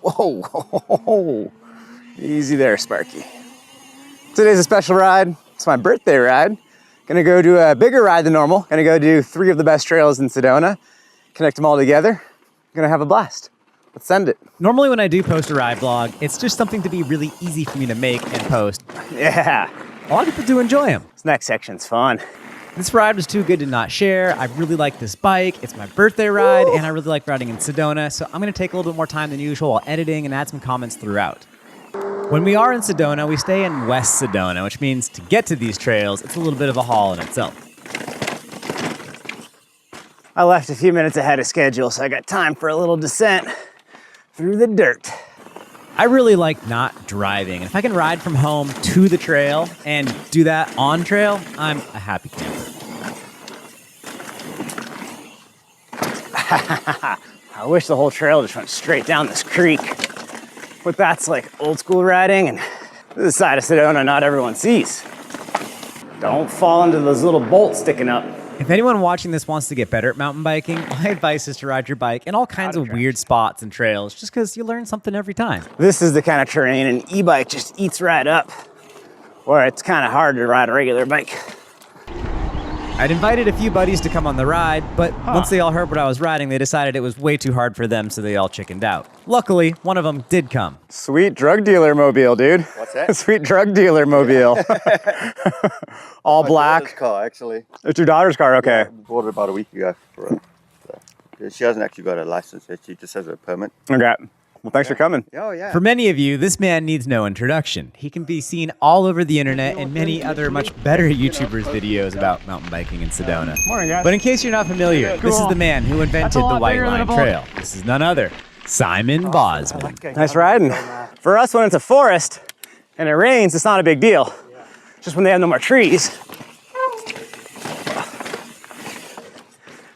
Whoa, whoa. Easy there, Sparky. Today's a special ride. It's my birthday ride. Gonna go do a bigger ride than normal. Gonna go do 3 of the best trails in Sedona. Connect them all together. Gonna have a blast. Let's send it. Normally when I do post a ride vlog, it's just something to be really easy for me to make and post. Yeah. A lot of people do enjoy them. This next section's fun. This ride was too good to not share. I really like this bike. It's my birthday ride, and I really like riding in Sedona, so I'm going to take a little bit more time than usual while editing and add some comments throughout. When we are in Sedona, we stay in West Sedona, which means to get to these trails, it's a little bit of a haul in itself. I left a few minutes ahead of schedule, so I got time for a little descent through the dirt. I really like not driving. If I can ride from home to the trail and do that on trail, I'm a happy camper. I wish the whole trail just went straight down this creek. But that's like old school riding, and this is a side of Sedona not everyone sees. Don't fall into those little bolts sticking up. If anyone watching this wants to get better at mountain biking, my advice is to ride your bike in all kinds of weird spots and trails, just because you learn something every time. This is the kind of terrain an e-bike just eats right up, where it's kind of hard to ride a regular bike. I'd invited a few buddies to come on the ride, but once they all heard what I was riding, they decided it was way too hard for them, so they all chickened out. Luckily, one of them did come. Sweet drug dealer mobile, dude. What's that? Sweet drug dealer mobile. All black. My daughter's car, actually. It's your daughter's car, okay. Yeah, bought it about a week ago. For her. So, she hasn't actually got a license yet. She just has a permit. Okay. Well, thanks for coming. Oh, yeah. For many of you, this man needs no introduction. He can be seen all over the internet and many other much better YouTubers' videos about mountain biking in Sedona. Morning, guys. But in case you're not familiar, this is the man who invented the White Line Trail. This is none other, Simon Bosman. Nice riding. For us, when it's a forest and it rains, it's not a big deal. Just when they have no more trees.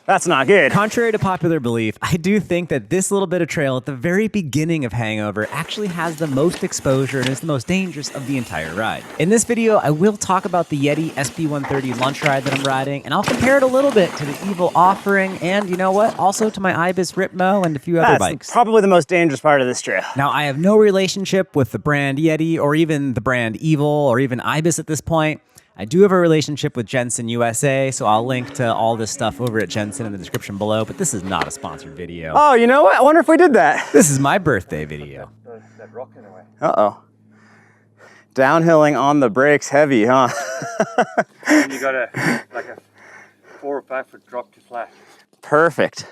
That's not good. Contrary to popular belief, I do think that this little bit of trail at the very beginning of Hangover actually has the most exposure and is the most dangerous of the entire ride. In this video, I will talk about the Yeti SP130 lunch ride that I'm riding, and I'll compare it a little bit to the Evil Offering and, you know what, also to my Ibis Ripmo and a few other bikes. That's probably the most dangerous part of this trail. Now, I have no relationship with the brand Yeti or even the brand Evil or even Ibis at this point. I do have a relationship with Jensen USA, so I'll link to all this stuff over at Jensen in the description below, but this is not a sponsored video. Oh, you know what? I wonder if we did that. This is my birthday video. That rock in the way. Uh-oh. Downhilling on the brakes heavy, huh? And you got like a 4 or 5 foot drop to flat. Perfect.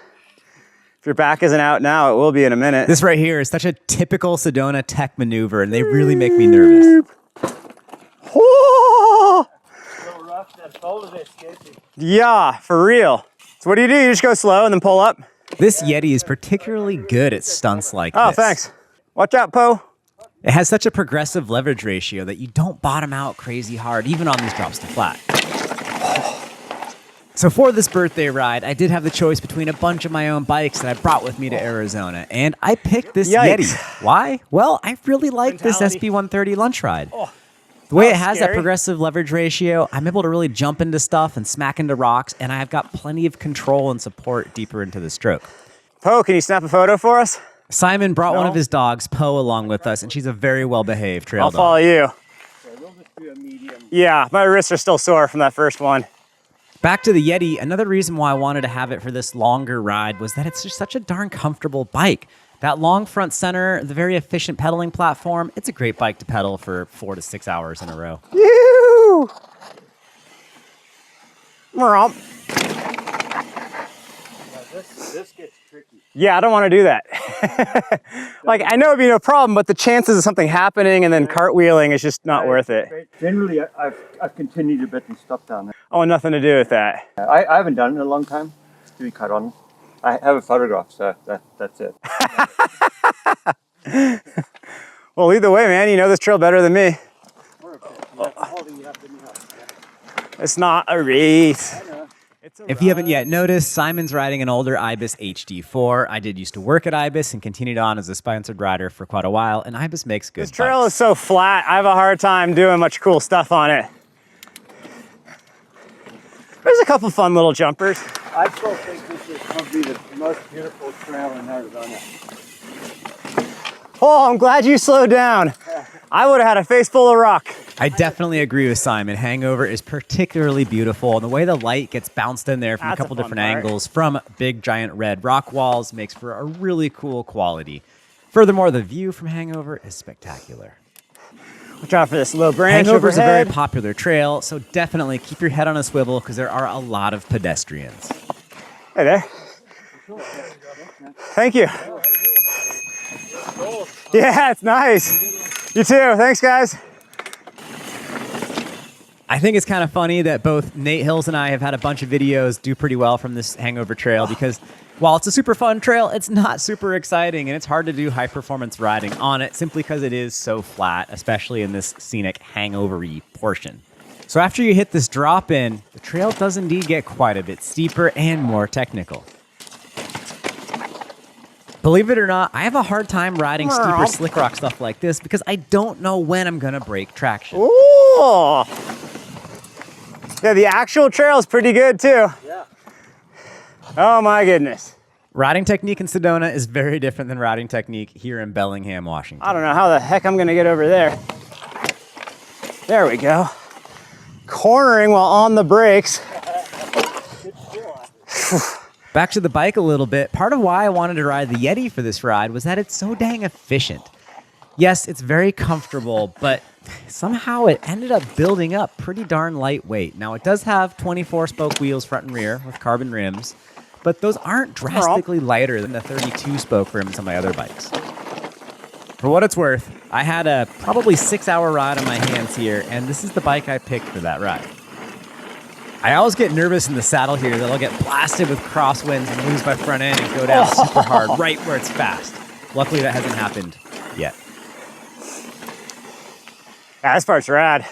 If your back isn't out now, it will be in a minute. This right here is such a typical Sedona tech maneuver, and they really make me nervous. Whoa! So rough, that boulder there scares me. Yeah, for real. So what do? You just go slow and then pull up? This Yeti is particularly good at stunts like Oh, this. thanks. Watch out, Poe. It has such a progressive leverage ratio that you don't bottom out crazy hard, even on these drops to flat. So for this birthday ride, I did have the choice between a bunch of my own bikes that I brought with me to Arizona, and I picked this Yikes. Yeti. Why? Well, I really like this SP130 lunch ride. Oh, The way it that's has scary. that progressive leverage ratio, I'm able to really jump into stuff and smack into rocks, and I've got plenty of control and support deeper into the stroke. Poe, can you snap a photo for us? Simon brought one No? of his dogs, Poe, along with us, and she's a very well-behaved trail I'll dog. follow you. So we'll just do a medium. Yeah, my wrists are still sore from that first one. Back to the Yeti, another reason why I wanted to have it for this longer ride was that it's just such a darn comfortable bike. That long front center, the very efficient pedaling platform, it's a great bike to pedal for 4 to 6 hours in a row. Yoo! Romp. This gets tricky. Yeah, I don't want to do that. Like, I know it'd be no problem, but the chances of something happening and then cartwheeling is just not worth it. Generally, I've continued a bit and stopped down there. I want nothing to do with that. I haven't done it in a long time, to be quite honest. I have a photograph, so that's it. Well, either way, man, you know this trail better than me. It's not a race. If you haven't yet noticed, Simon's riding an older Ibis HD4. I did used to work at Ibis and continued on as a sponsored rider for quite a while, and Ibis makes good This trail bikes. is so flat, I have a hard time doing much cool stuff on it. There's a couple fun little jumpers. I still think this is probably the most beautiful trail in Arizona. Oh, I'm glad you slowed down. I would have had a face full of rock. I definitely agree with Simon. Hangover is particularly beautiful, and the way the light gets bounced in there from That's a couple a fun different part. angles from big giant red rock walls makes for a really cool quality. Furthermore, the view from Hangover is spectacular. Watch out for this low branch Hangover is a very overhead. popular trail, so definitely keep your head on a swivel because there are a lot of pedestrians. Hey there. Thank you. Yeah, it's nice. You too. Thanks, guys. I think it's kind of funny that both Nate Hills and I have had a bunch of videos do pretty well from this Hangover trail because while it's a super fun trail, it's not super exciting and it's hard to do high performance riding on it simply because it is so flat, especially in this scenic hangover-y portion. So after you hit this drop in, the trail does indeed get quite a bit steeper and more technical. Believe it or not, I have a hard time riding steeper slick rock stuff like this because I don't know when I'm gonna break traction. Ooh. Yeah, the actual trail is pretty good too. Yeah. Oh my goodness. Riding technique in Sedona is very different than riding technique here in Bellingham, Washington. I don't know how the heck I'm gonna get over there. There we go. Cornering while on the brakes. Back to the bike a little bit. Part of why I wanted to ride the Yeti for this ride was that it's so dang efficient. Yes, it's very comfortable, but somehow it ended up building up pretty darn lightweight. Now, it does have 24-spoke wheels front and rear with carbon rims, but those aren't drastically lighter than the 32-spoke rims on my other bikes. For what it's worth, I had a probably 6-hour ride on my hands here, and this is the bike I picked for that ride. I always get nervous in the saddle here that I'll get blasted with crosswinds and lose my front end and go down super hard right where it's fast. Luckily, that hasn't happened yet. Yeah, this part's rad.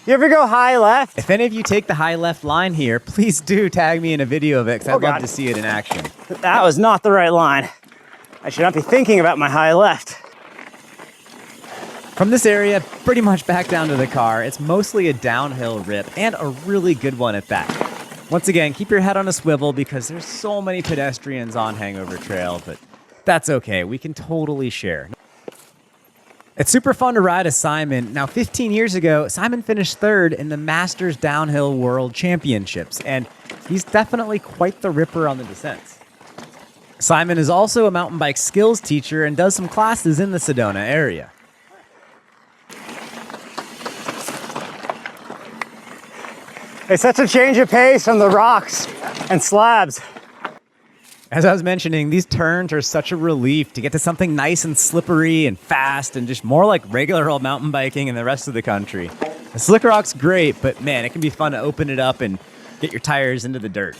You ever go high left? If any of you take the high left line here, please do tag me in a video of it because I'd love God. to see it in action. That was not the right line. I should not be thinking about my high left. From this area, pretty much back down to the car, it's mostly a downhill rip and a really good one at that. Once again, keep your head on a swivel because there's so many pedestrians on Hangover Trail, but that's okay. We can totally share. It's super fun to ride as Simon. Now, 15 years ago, Simon finished third in the Masters Downhill World Championships, and he's definitely quite the ripper on the descents. Simon is also a mountain bike skills teacher and does some classes in the Sedona area. It's such a change of pace from the rocks and slabs. As I was mentioning, these turns are such a relief to get to something nice and slippery and fast and just more like regular old mountain biking in the rest of the country. The slick rock's great, but man, it can be fun to open it up and get your tires into the dirt.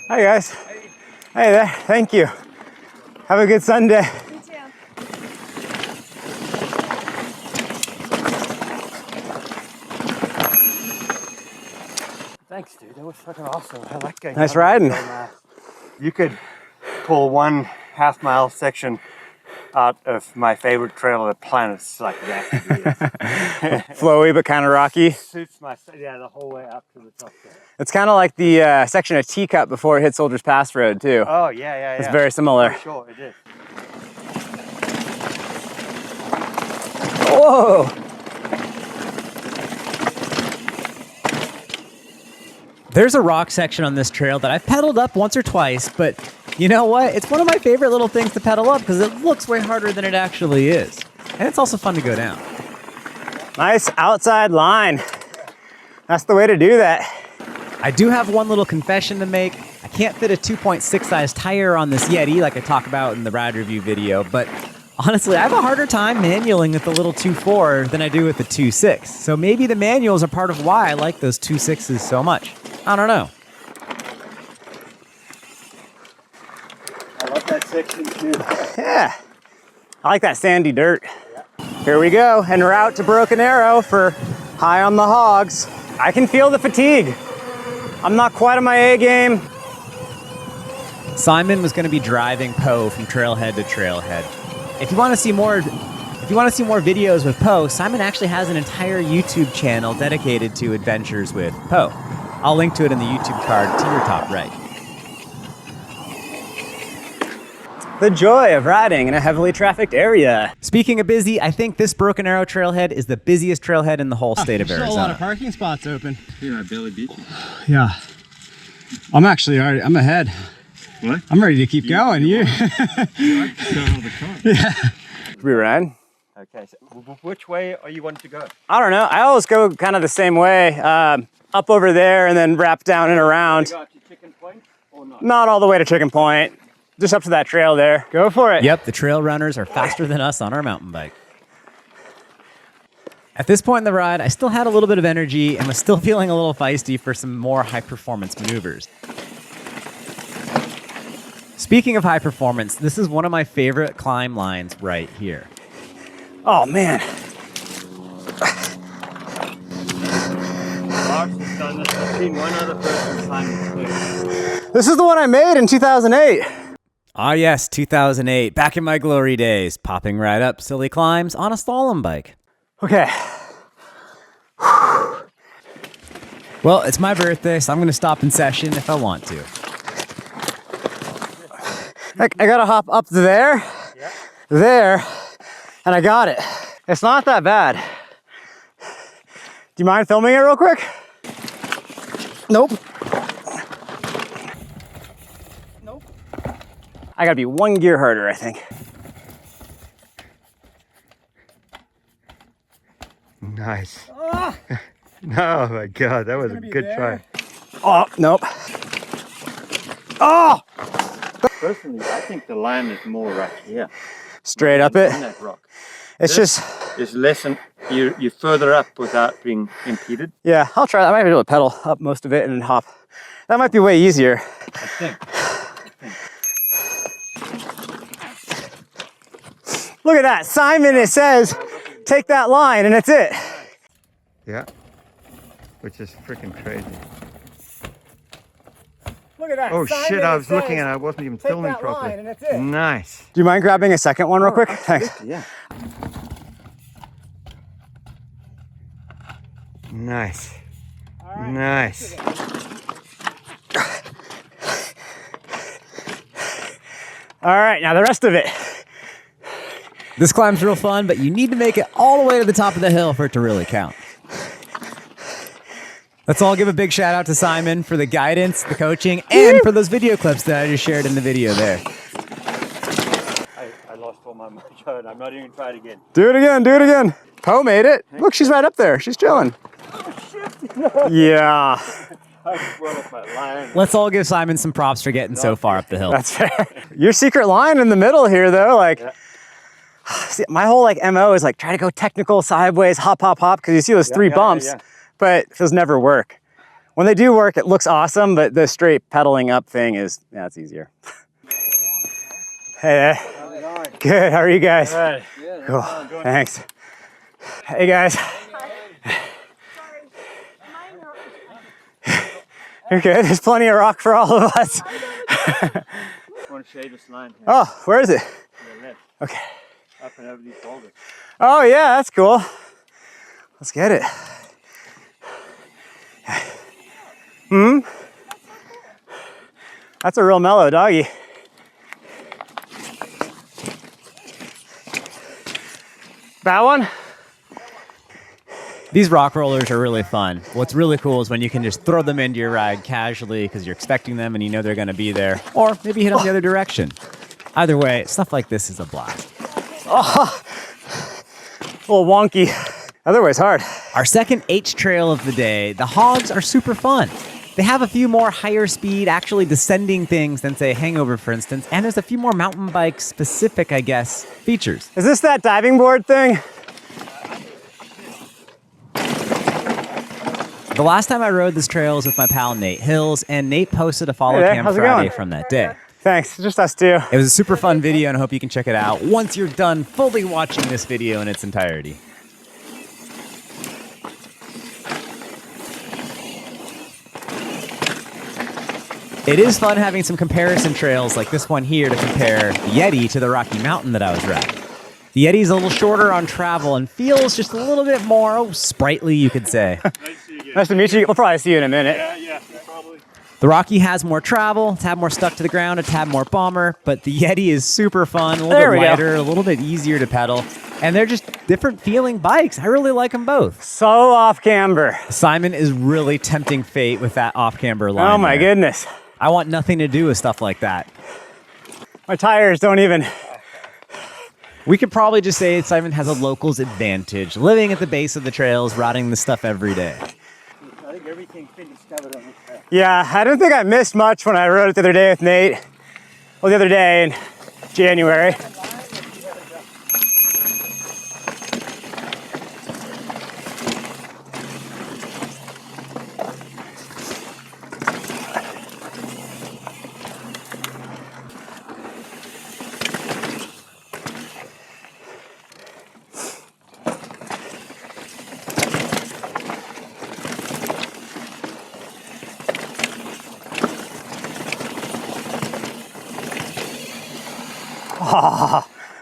Hi guys. Hey there, thank you. Have a good Sunday. You too. Thanks, dude. That was fucking awesome. I like going. Nice riding. You could pull 1 half-mile section out of my favorite trail on the planet like that. Flowy but kind of rocky. Suits my the whole way up to the top there. It's kind of like the section of Teacup before it hit Soldiers Pass Road too. Oh yeah. It's very similar. For sure, it is. Whoa! There's a rock section on this trail that I've pedaled up once or twice, but you know what? It's one of my favorite little things to pedal up because it looks way harder than it actually is. And it's also fun to go down. Nice outside line. That's the way to do that. I do have one little confession to make. I can't fit a 2.6 size tire on this Yeti like I talk about in the ride review video, but honestly, I have a harder time manualing with the little 2.4 than I do with the 2.6. So maybe the manuals are part of why I like those 2.6s so much. I don't know. I love that section too. Yeah. I like that sandy dirt. Here we go, en route to Broken Arrow for High on the Hogs. I can feel the fatigue. I'm not quite on my A game. If Simon was going to be driving Poe from trailhead to trailhead. If you want to see more If you want to see more videos with Poe, Simon actually has an entire YouTube channel dedicated to adventures with Poe. I'll link to it in the YouTube card to your top right. The joy of riding in a heavily trafficked area. Speaking of busy, I think this Broken Arrow trailhead is the busiest trailhead in the whole state of There's Arizona. still a lot of parking spots open. Yeah, I barely beat you. Yeah. I'm actually already, I'm ahead. What? I'm ready to keep going. You? Yeah. We ride? Okay, so which way are you wanting to go? I don't know. I always go kind of the same way. Up over there and then wrap down and around. Go out to Chicken Point or not? Not all the way to Chicken Point. Just up to that trail there. Go for it. Yep, the trail runners are faster than us on our mountain bike. At this point in the ride, I still had a little bit of energy and was still feeling a little feisty for some more high-performance maneuvers. Speaking of high performance, this is one of my favorite climb lines right here. Oh, man. Lars has done this. I've seen one other person climb this too. This is the one I made in 2008. Ah yes, 2008, back in my glory days, popping right up silly climbs on a slalom bike. Okay. Well, it's my birthday, so I'm going to stop in session if I want to. I gotta hop up there, there, and I got it. It's not that bad. Do you mind filming it real quick? Nope. Nope. I gotta be one gear harder, I think. Nice. Oh my God, that was a good try. Oh, nope. Oh! Personally, I think the line is more right here. Straight up it. On that rock. It's This just, is less than, you're further up without being impeded. yeah, I'll try that. I might be able to pedal up most of it and then hop. That might be way easier. I think. Look at that. Simon, it says, take that line, and that's it. Yeah. Which is freaking crazy. Look at that. Oh Simon, shit, I it was looking says, and I wasn't even take filming that properly. line, and that's it. Nice. Do you mind grabbing a second one real quick? Thanks. Yeah. Nice. Nice. All right, now the rest of it. This climb's real fun, but you need to make it all the way to the top of the hill for it to really count. Let's all give a big shout out to Simon for the guidance, the coaching, and for those video clips that I just shared in the video there. I lost all my mojo and I'm not even trying again. Do it again, do it again. Poe made it. Look, she's right up there. She's chilling. Yeah, I just rolled up my line. Let's all give Simon some props for getting so far up the hill. that's fair. Your secret line in the middle here, though, like, see, my whole like MO is like try to go technical, sideways, hop, hop, hop, because you see those three bumps, but those never work. When they do work, it looks awesome, but the straight pedaling up thing is, yeah, it's easier. Hey there. How's it going? Good, how are you guys? All right. Cool, thanks. Hey guys. You're good, there's plenty of rock for all of us. I want to shade this line here. Oh, where is it? To the left. Okay. Up and over these boulders. Oh yeah, that's cool. Let's get it. That's a real mellow doggy. That one? These rock rollers are really fun. What's really cool is when you can just throw them into your ride casually because you're expecting them and you know they're going to be there, or maybe hit them the other direction. Either way, stuff like this is a blast. Oh, a little wonky. Otherwise hard. Our second H trail of the day, the hogs are super fun. They have a few more higher speed, actually descending things than, say, Hangover, for instance, and there's a few more mountain bike specific, I guess, features. Is this that diving board thing? The last time I rode this trail was with my pal Nate Hills, and Nate posted a follow Hey there, cam how's it Friday going? from that day. Thanks, just us two. It was a super fun video, and I hope you can check it out once you're done fully watching this video in its entirety. It is fun having some comparison trails like this one here to compare the Yeti to the Rocky Mountain that I was riding. The Yeti's a little shorter on travel and feels just a little bit more sprightly, you could say. Nice to meet you. We'll probably see you in a minute. Yeah, probably. The Rocky has more travel, a tad more stuck to the ground, a tad more bomber, but the Yeti is super fun, a little There bit we go. lighter, a little bit easier to pedal, and they're just different feeling bikes. I really like them both. So off camber. Simon is really tempting fate with that off-camber line. Oh my there. goodness. I want nothing to do with stuff like that. My tires don't even. We could probably just say Simon has a local's advantage, living at the base of the trails, riding this stuff every day. I think everything's been discovered on this trail. Yeah, I don't think I missed much when I rode it the other day with Nate. Well, the other day in January.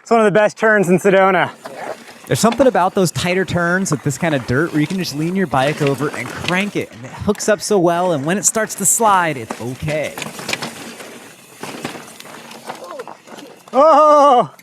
It's one of the best turns in Sedona. There's something about those tighter turns with this kind of dirt where you can just lean your bike over and crank it, and it hooks up so well, and when it starts to slide, it's okay. Oh!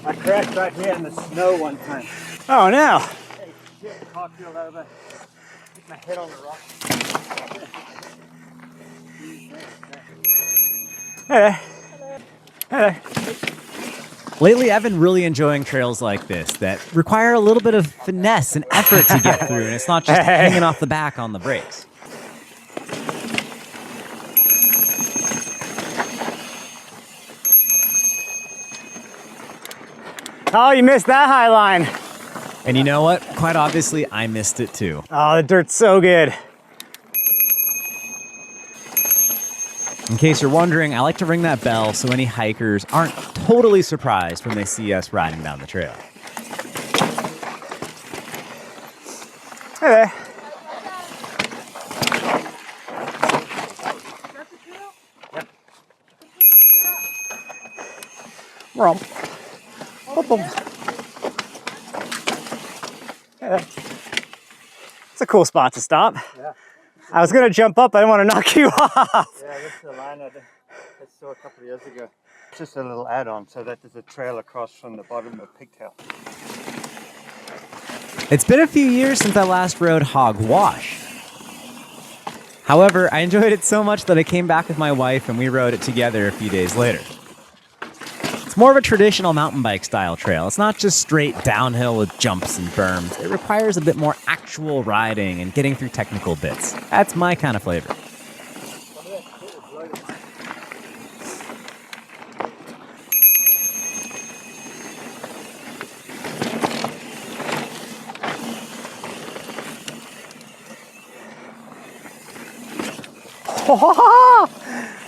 I crashed right here in the snow one time. Oh no! Hey, shit, cartwheeled over. Hit my head on the rock. Hey there. Lately, I've been really enjoying trails like this that require a little bit of finesse and effort to get through, and it's not just hanging off the back on the brakes. Oh, you missed that Highline. And you know what? Quite obviously, I missed it too. Oh, the dirt's so good. In case you're wondering, I like to ring that bell so any hikers aren't totally surprised when they see us riding down the trail. Hey there. Romp. It's a cool spot to stop. Yeah. I was gonna jump up, I didn't want to knock you off. Yeah, this is the line I saw a couple of years ago. It's just a little add-on so that there's a trail across from the bottom of Pigtail. It's been a few years since I last rode Hog Wash. However, I enjoyed it so much that I came back with my wife and we rode it together a few days later. It's more of a traditional mountain bike style trail. It's not just straight downhill with jumps and berms. It requires a bit more actual riding and getting through technical bits. That's my kind of flavor.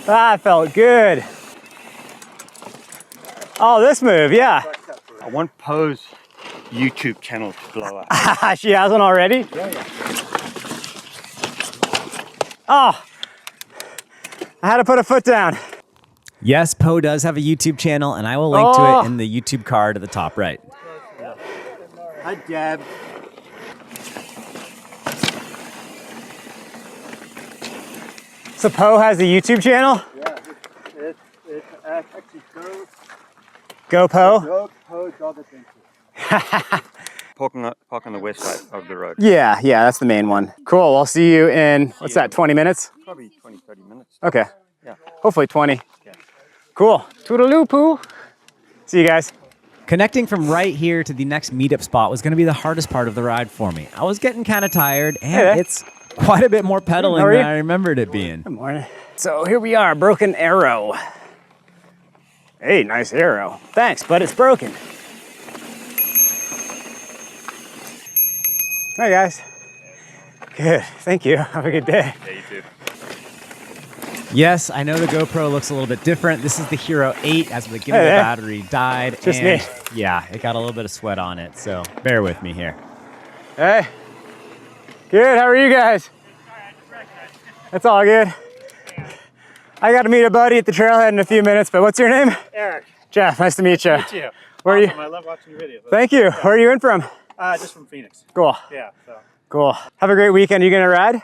That felt good. Oh, this move, yeah. I want Poe's YouTube channel to blow up. She has one already? Yeah. Oh, I had to put a foot down. Yes, Poe does have a YouTube channel, and I will link to it in the YouTube card at the top right. Hi, Dab. So Poe has a YouTube channel? Yeah, it's actually Go Poe? Poe Dog Adventure. Park on the west side of the road. Yeah, that's the main one. Cool, I'll see you in, what's that, 20 minutes? Probably 20, 30 minutes. Okay, Yeah. hopefully 20. Yeah. Cool, toodaloo poo. See you guys. Connecting from right here to the next meetup spot was going to be the hardest part of the ride for me. I was getting kind of tired, and it's quite a bit more pedaling How are than you? I remembered it being. Good morning. So here we are, Broken Arrow. Hey, nice arrow. Thanks, but it's broken. Hi guys. Good, thank you. Have a good day. Yeah, you too. Yes, I know the GoPro looks a little bit different. This is the Hero 8 as the gimbal battery died. Just and me. Yeah, it got a little bit of sweat on it, so bear with me here. Hey. Good, how are you guys? That's all good. I got to meet a buddy at the trailhead in a few minutes, but what's your name? Eric. Jeff, nice to meet you. Meet you. Where Awesome. are you? I love watching your videos. Thank you. Yeah. Where are you in from? Just from Phoenix. Cool. Yeah. So. Cool. Have a great weekend. Are you gonna ride?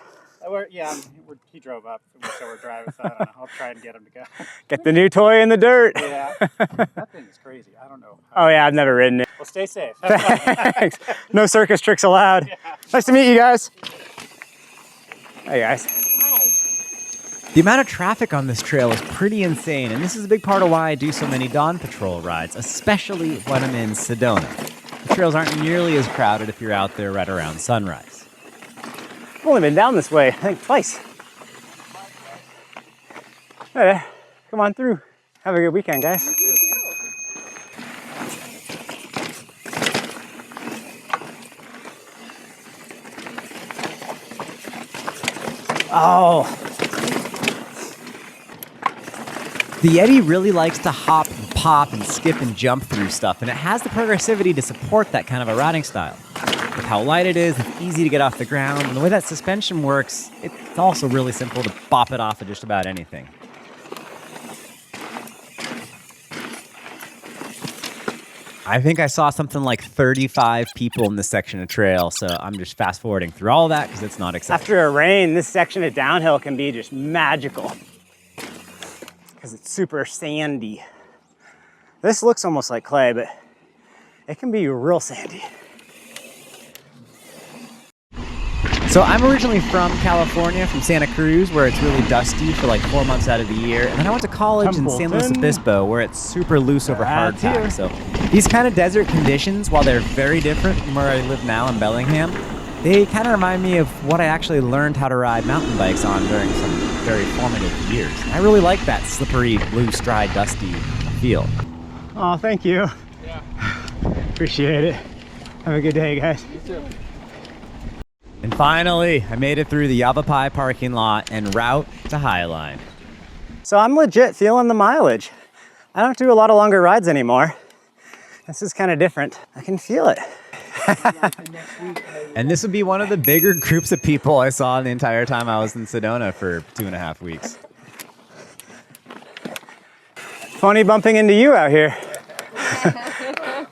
He drove up, so we're driving. So I don't know. I'll try and get him to go. Get the new toy in the dirt. Yeah. That thing is crazy. I don't know. Oh yeah, I've never ridden it. Well, stay safe. Thanks. No circus tricks allowed. Yeah. Nice to meet you guys. Hey guys. The amount of traffic on this trail is pretty insane, and this is a big part of why I do so many dawn patrol rides, especially when I'm in Sedona. The trails aren't nearly as crowded if you're out there right around sunrise. I've only been down this way, I think twice. Hey, come on through. Have a good weekend, guys. You too. Oh. The Yeti really likes to hop and pop and skip and jump through stuff, and it has the progressivity to support that kind of a riding style. With how light it is, it's easy to get off the ground, and the way that suspension works, it's also really simple to bop it off of just about anything. I think I saw something like 35 people in this section of trail, so I'm just fast forwarding through all that because it's not exciting. After a rain, this section of downhill can be just magical because it's super sandy. This looks almost like clay, but it can be real sandy. So I'm originally from California, from Santa Cruz, where it's really dusty for like 4 months out of the year. And then I went to college in San Luis Obispo, where it's super loose over hard pack. So these kind of desert conditions, while they're very different from where I live now in Bellingham, they kind of remind me of what I actually learned how to ride mountain bikes on during some very formative years. I really like that slippery, loose, dry, dusty feel. Oh, thank you. Yeah. Appreciate it. Have a good day, guys. You too. And finally, I made it through the Yavapai parking lot en route to Highline. So I'm legit feeling the mileage. I don't do a lot of longer rides anymore. This is kind of different. I can feel it. And this would be one of the bigger groups of people I saw the entire time I was in Sedona for 2.5 weeks. Funny bumping into you out here. How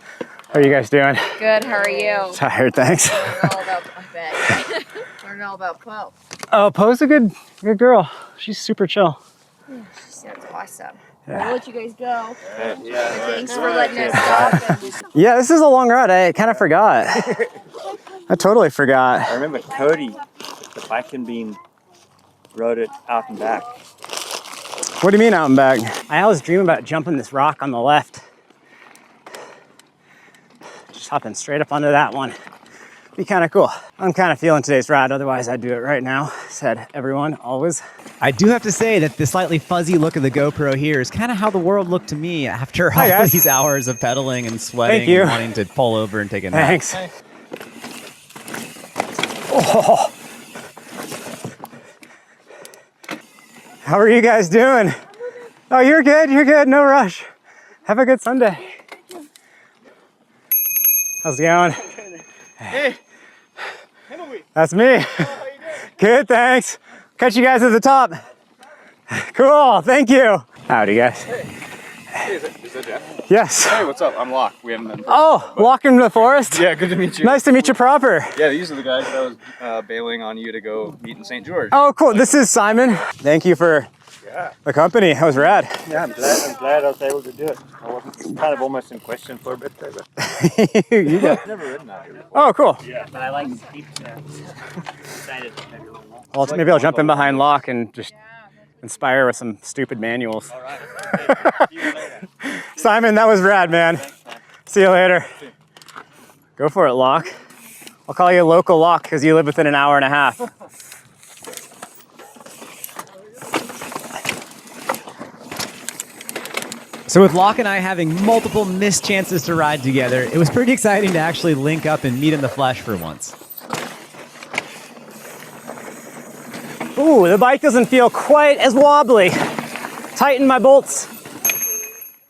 are you guys doing? Good, how are you? Tired, thanks. Learn all about, I bet. Learn all about Poe. Oh, Poe's a good girl. She's super chill. She sounds awesome. Yeah. I'll let you guys go. Thanks for letting us stop. Yeah, this is a long ride. I kind of forgot. I totally forgot. I remember Cody, the bike and bean, rode it out and back. What do you mean out and back? I always dream about jumping this rock on the left. Just hopping straight up onto that one. Be kind of cool. I'm kind of feeling today's ride, otherwise I'd do it right now, said everyone, always. I do have to say that the slightly fuzzy look of the GoPro here is kind of how the world looked to me after all of these hours of pedaling and sweating and wanting to pull over and take a nap. Thanks. Oh. How are you guys doing? Oh, you're good, no rush. Have a good Sunday. How's it going? Hey. Kendall-Weed. That's me. How you doing? Good, thanks. Catch you guys at the top. Cool, thank you. Howdy, guys. Hey, is that Jeff? Yes. Hey, what's up? I'm Locke. We haven't met. Oh, walking in the forest? Yeah, good to meet you. Nice to meet you proper. Yeah, these are the guys that I was bailing on you to go meet in St. George. Oh, cool. This is Simon. Thank you for the company. That was rad. Yeah, I'm glad I was able to do it. I wasn't kind of almost in question for a bit there, but You got- I've never ridden out here before. Oh, cool. Yeah, but I like steep excited. Well, maybe I'll jump in behind Locke and just inspire with some stupid manuals. All right. Simon, that was rad, man. See you later. Go for it, Locke. I'll call you local Locke because you live within an hour and a half. So with Locke and I having multiple missed chances to ride together, it was pretty exciting to actually link up and meet in the flesh for once. Ooh, the bike doesn't feel quite as wobbly. Tighten my bolts.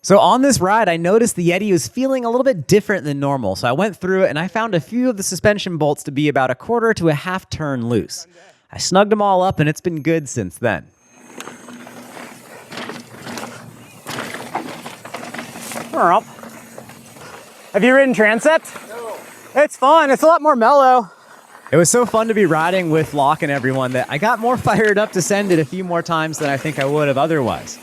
So on this ride, I noticed the Yeti was feeling a little bit different than normal. So I went through it and I found a few of the suspension bolts to be about 1/4 to a 1/2 turn loose. I snugged them all up and it's been good since then. Have you ridden Transept? No. It's fun. It's a lot more mellow. It was so fun to be riding with Locke and everyone that I got more fired up to send it a few more times than I think I would have otherwise.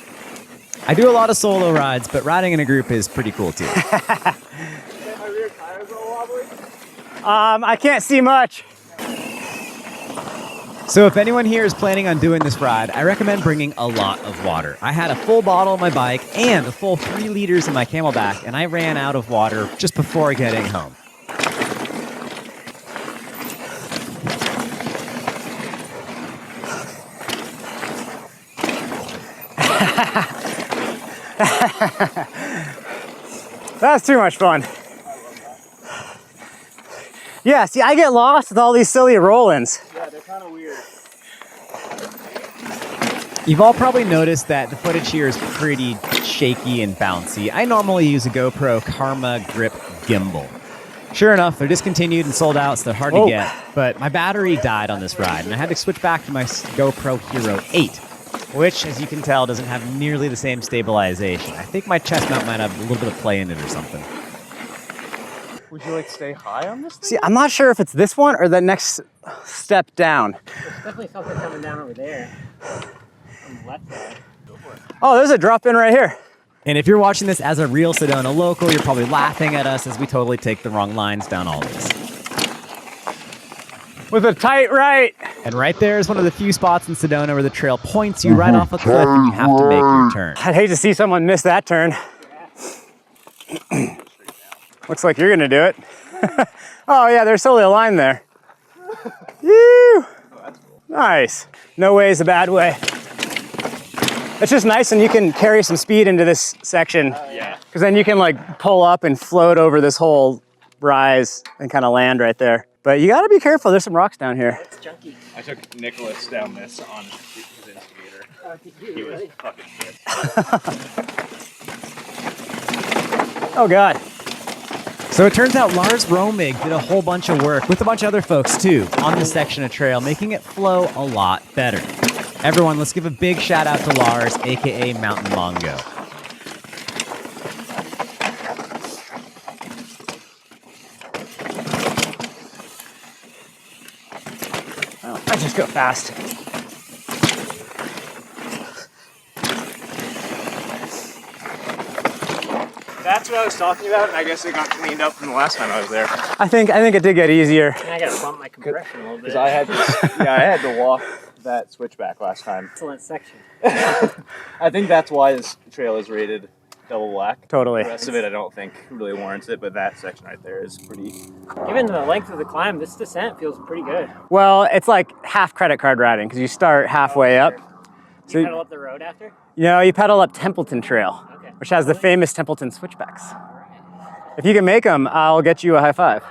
I do a lot of solo rides, but riding in a group is pretty cool too. I can't see much. So if anyone here is planning on doing this ride, I recommend bringing a lot of water. I had a full bottle on my bike and a full 3 liters in my Camelback, and I ran out of water just before getting home. That's too much fun. Yeah, see, I get lost with all these silly roll-ins. Yeah, they're kind of weird. You've all probably noticed that the footage here is pretty shaky and bouncy. I normally use a GoPro Karma Grip gimbal. Sure enough, they're discontinued and sold out, so they're hard to get. But my battery died on this ride, and I had to switch back to my GoPro Hero 8, which, as you can tell, doesn't have nearly the same stabilization. I think my chest mount might have a little bit of play in it or something. Would you like stay high on this thing? See, I'm not sure if it's this one or the next step down. There's definitely something coming down over there. On the left side. Oh, there's a drop in right here. And if you're watching this as a real Sedona local, you're probably laughing at us as we totally take the wrong lines down all this. With a tight right. And right there is one of the few spots in Sedona where the trail points you right off a cliff and you have to make your turn. I'd hate to see someone miss that turn. Looks like you're gonna do it. Oh yeah, there's totally a line there. Woo! Nice. No way is a bad way. It's just nice and you can carry some speed into this section. Yeah. Because then you can like pull up and float over this whole rise and kind of land right there. But you gotta be careful, there's some rocks down here. It's junky. I took Nicholas down this on his instigator. He was fucking pissed. Oh God. So it turns out Lars Romig did a whole bunch of work with a bunch of other folks too on this section of trail, making it flow a lot better. Everyone, let's give a big shout out to Lars, aka Mountain Mongo. Oh, I just go fast. That's what I was talking about, and I guess it got cleaned up from the last time I was there. I think it did get easier. And I gotta bump my compression a little bit. Because I had I had to walk that switchback last time. Excellent section. I think that's why this trail is rated double black. Totally. The rest of it I don't think really warrants it, but that section right there is pretty... Given the length of the climb, this descent feels pretty good. Well, it's like half credit card riding because you start halfway up. You pedal up the road after? You know, you pedal up Templeton Trail, Okay. which has the famous Templeton switchbacks. If you can make them, I'll get you a high five.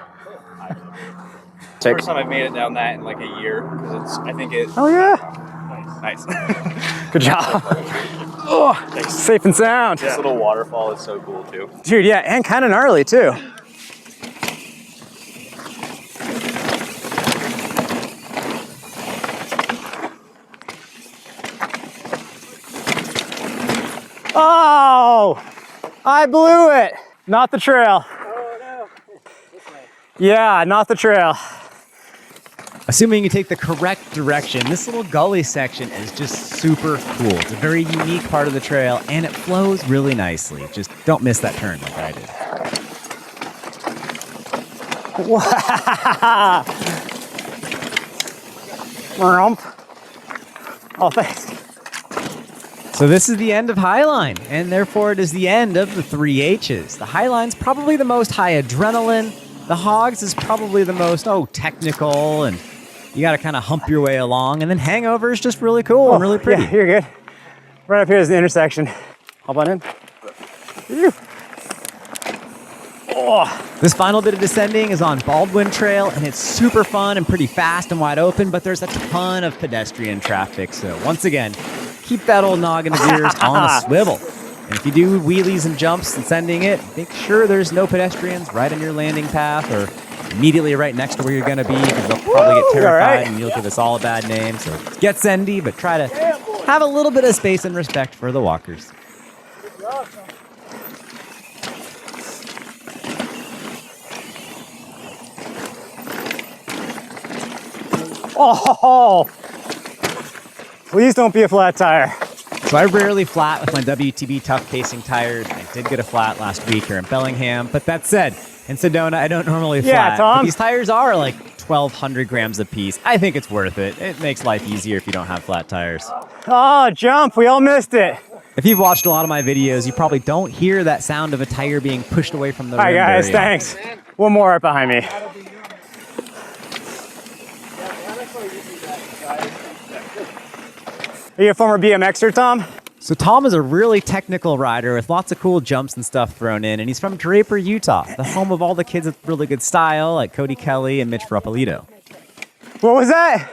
First time I've made it down that in like a year, because it's, I think it... Oh yeah. Nice. Good job. Oh, safe and sound. This little waterfall is so cool too. Dude, yeah, and kind of gnarly too. Oh, I blew it. Not the trail. Oh no. This way. Yeah, not the trail. Assuming you take the correct direction, this little gully section is just super cool. It's a very unique part of the trail, and it flows really nicely. Just don't miss that turn like I did. Wow. Oh, thanks. So this is the end of Highline, and therefore it is the end of the 3 H's. The Highline's probably the most high adrenaline. The Hogs is probably the most, technical, and you got to kind of hump your way along. And then Hangover is just really cool and really pretty. Yeah, you're good. Right up here is the intersection. Hop on in. Phew. This final bit of descending is on Baldwin Trail, and it's super fun and pretty fast and wide open, but there's a ton of pedestrian traffic. So once again, keep that old noggin of yours on a swivel. And if you do wheelies and jumps descending it, make sure there's no pedestrians right on your landing path or immediately right next to where you're going to be, because they'll probably get terrified and you'll give us all a bad name. So get sendy, but try to have a little bit of space and respect for the walkers. Oh, please don't be a flat tire. So I rarely flat with my WTB Tough Casing tires. I did get a flat last week here in Bellingham, but that said, in Sedona, I don't normally flat. Yeah, Tom. But these tires are like 1,200 grams a piece. I think it's worth it. It makes life easier if you don't have flat tires. Oh, jump. We all missed it. If you've watched a lot of my videos, you probably don't hear that sound of a tire being pushed away from the rim. Hi, guys. very often. Thanks. One more right behind me. Are you a former BMXer, Tom? So Tom is a really technical rider with lots of cool jumps and stuff thrown in, and he's from Draper, Utah, the home of all the kids with really good style, like Cody Kelly and Mitch Rappolito. What was that?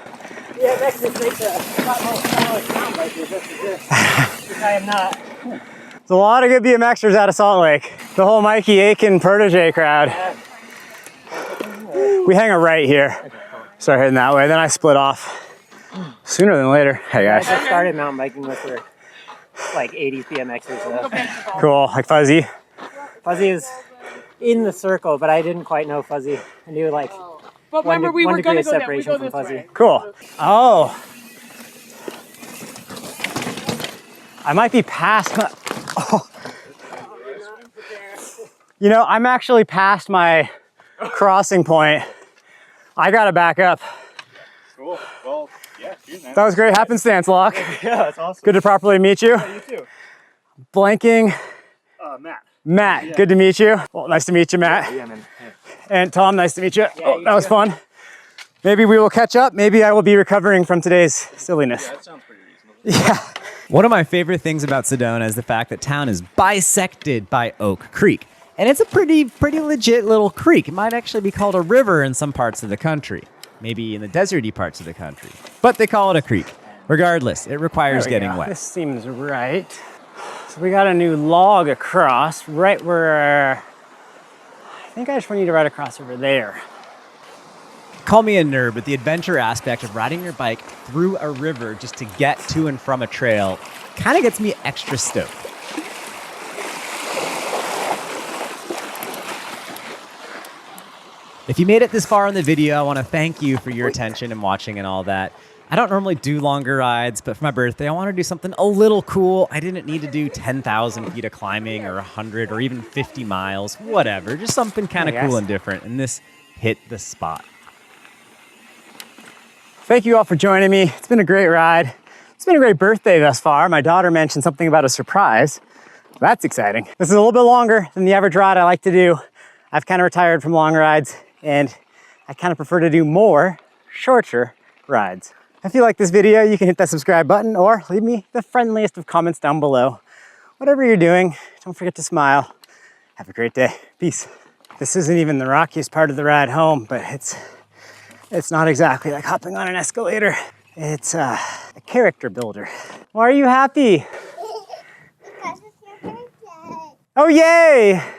I am not. There's a lot of good BMXers out of Salt Lake. The whole Mikey Aiken protege crowd. We hang a right here. Start heading that way, then I split off. Sooner than later. Hey I guys. just started mountain biking with her, like 80s BMXers. Cool, like Fuzzy. Fuzzy is in the circle, but I didn't quite know Fuzzy. I knew like But one, remember, we one were degree gonna of go there. We separation go from this Fuzzy. way. Cool. Oh. I might be past my, oh. You know, I'm actually past my crossing point. I gotta back up. Cool. Well, yeah, dude, man. That was great happenstance, Locke. Yeah, that's awesome. Good to properly meet you. You too. Blanking. Matt. Matt, good to meet you. Well, nice to meet you, Matt. Yeah, man. Yeah. And Tom, nice to meet you. Yeah, Oh, you that was too. fun. Maybe we will catch up. Maybe I will be recovering from today's silliness. That sounds pretty reasonable. Yeah. One of my favorite things about Sedona is the fact that town is bisected by Oak Creek. And it's a pretty legit little creek. It might actually be called a river in some parts of the country. Maybe in the deserty parts of the country. But they call it a creek. Regardless, it requires There we getting go. wet. This seems right. So we got a new log across right where, I think I just want you to ride across over there. Call me a nerd, but the adventure aspect of riding your bike through a river just to get to and from a trail kind of gets me extra stoked. If you made it this far in the video, I want to thank you for your attention and watching and all that. I don't normally do longer rides, but for my birthday, I want to do something a little cool. I didn't need to do 10,000 feet of climbing or 100 or even 50 miles, whatever. Just something kind of cool and different, and this hit the spot. Thank you all for joining me. It's been a great ride. It's been a great birthday thus far. My daughter mentioned something about a surprise. That's exciting. This is a little bit longer than the average ride I like to do. I've kind of retired from long rides, and I kind of prefer to do more shorter rides. If you like this video, you can hit that subscribe button or leave me the friendliest of comments down below. Whatever you're doing, don't forget to smile. Have a great day. Peace. This isn't even the rockiest part of the ride home, but it's not exactly like hopping on an escalator. It's a character builder. Why are you happy? Because it's your birthday. Oh, yay!